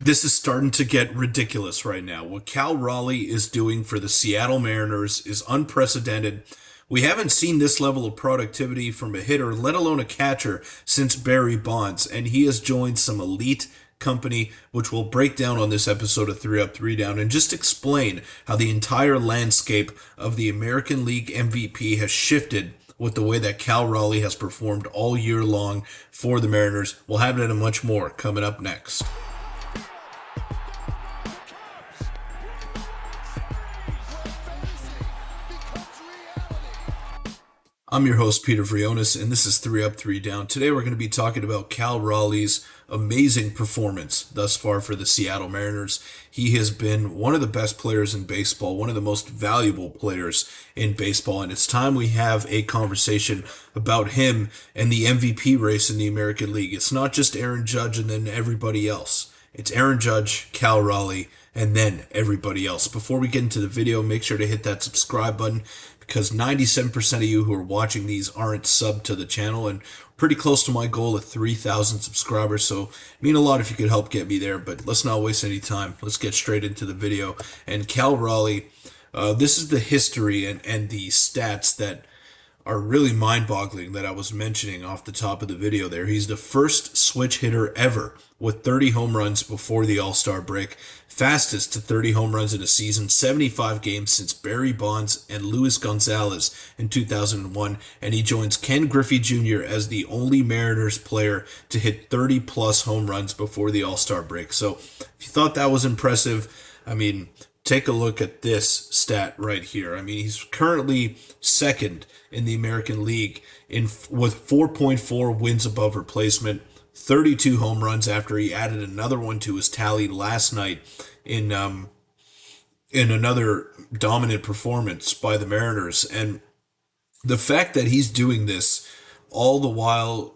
This is starting to get ridiculous right now. What Cal Raleigh is doing for the Seattle Mariners is unprecedented. We haven't seen this level of productivity from a hitter, let alone a catcher, since Barry Bonds, and he has joined some elite company, which we'll break down on this episode of 3 Up, 3 Down, and just explain how the entire landscape of the American League MVP has shifted with the way that Cal Raleigh has performed all year long for the Mariners. We'll have that and much more coming up next. I'm your host, Peter Vryonis, and this is 3 Up, 3 Down. Today we're going to be talking about Cal Raleigh's amazing performance thus far for the Seattle Mariners. He has been one of the best players in baseball, one of the most valuable players in baseball, and it's time we have a conversation about him and the MVP race in the American League. It's not just Aaron Judge and then everybody else. It's Aaron Judge, Cal Raleigh, and then everybody else. Before we get into the video, make sure to hit that subscribe button because 97% of you who are watching these aren't subbed to the channel, and pretty close to my goal of 3,000 subscribers, so it'd mean a lot if you could help get me there. But let's not waste any time. Let's get straight into the video. And Cal Raleigh, this is the history and the stats that are really mind-boggling that I was mentioning off the top of the video there. He's the first switch hitter ever with 30 home runs before the All-Star break. Fastest to 30 home runs in a season, 75 games since Barry Bonds and Luis Gonzalez in 2001. And he joins Ken Griffey Jr. as the only Mariners player to hit 30-plus home runs before the All-Star break. So if you thought that was impressive, I mean, take a look at this stat right here. I mean, he's currently second in the American League with 4.4 wins above replacement, 32 home runs after he added another one to his tally last night in another dominant performance by the Mariners. And the fact that he's doing this all the while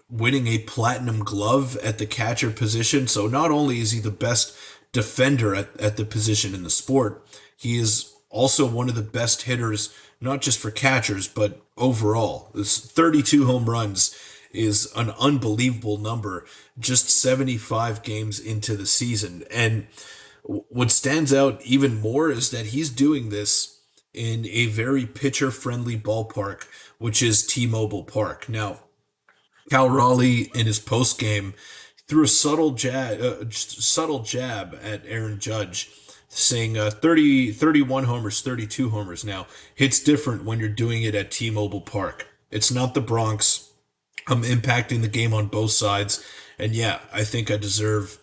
winning a platinum glove at the catcher position. So not only is he the best defender at the position in the sport, he is also one of the best hitters, not just for catchers, but overall. This 32 home runs is an unbelievable number, just 75 games into the season. And what stands out even more is that he's doing this in a very pitcher-friendly ballpark, which is T-Mobile Park. Now, Cal Raleigh in his post game threw a subtle jab at Aaron Judge, saying 31 homers, 32 homers. Now, hits different when you're doing it at T-Mobile Park. It's not the Bronx. I'm impacting the game on both sides, and yeah, I think I deserve.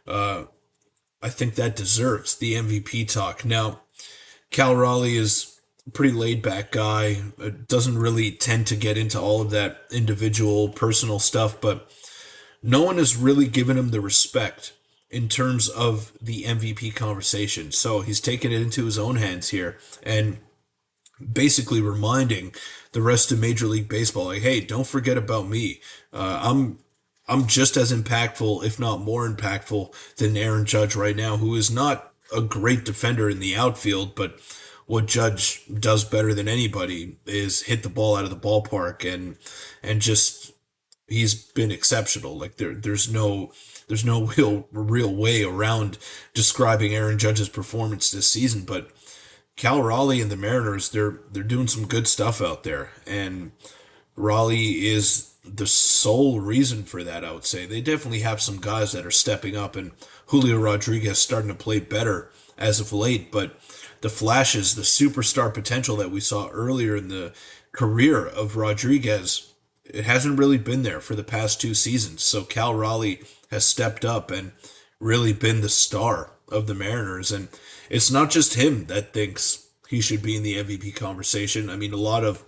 I think that deserves the MVP talk. Now, Cal Raleigh is a pretty laid back guy. Doesn't really tend to get into all of that individual personal stuff, but no one has really given him the respect in terms of the MVP conversation. So he's taken it into his own hands here and basically reminding the rest of Major League Baseball, like, hey, don't forget about me. I'm just as impactful, if not more impactful, than Aaron Judge right now, who is not a great defender in the outfield, but what Judge does better than anybody is hit the ball out of the ballpark and just he's been exceptional. Like there's no real way around describing Aaron Judge's performance this season, but Cal Raleigh and the Mariners, they're doing some good stuff out there, and Raleigh is the sole reason for that, I would say. They definitely have some guys that are stepping up, and Julio Rodriguez starting to play better as of late, but the flashes, the superstar potential that we saw earlier in the career of Rodriguez, it hasn't really been there for the past two seasons. So Cal Raleigh has stepped up and really been the star of the Mariners. And it's not just him that thinks he should be in the MVP conversation. I mean, a lot of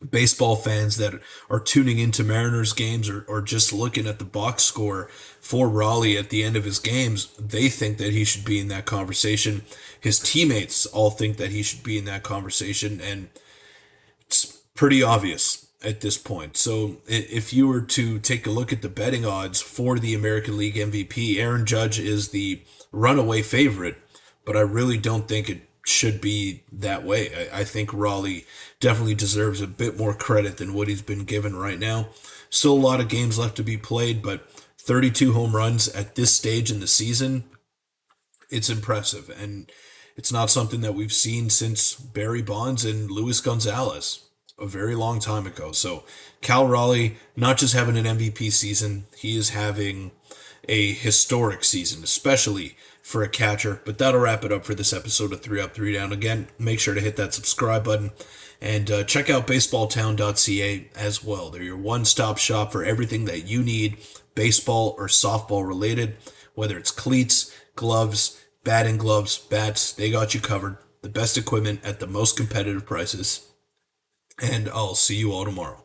baseball fans that are tuning into Mariners games or just looking at the box score for Raleigh at the end of his games, they think that he should be in that conversation. His teammates all think that he should be in that conversation, and it's pretty obvious at this point. So if you were to take a look at the betting odds for the American League MVP, Aaron Judge is the runaway favorite, but I really don't think it should be that way. I think Raleigh definitely deserves a bit more credit than what he's been given right now. Still a lot of games left to be played, but 32 home runs at this stage in the season, it's impressive. And it's not something that we've seen since Barry Bonds and Luis Gonzalez a very long time ago. So Cal Raleigh, not just having an MVP season, he is having a historic season, especially for a catcher. But that'll wrap it up for this episode of 3 Up, 3 Down. Again, make sure to hit that subscribe button and check out baseballtown.ca as well. They're your one-stop shop for everything that you need baseball or softball related, whether it's cleats, gloves, batting gloves, bats, they got you covered. The best equipment at the most competitive prices. And I'll see you all tomorrow.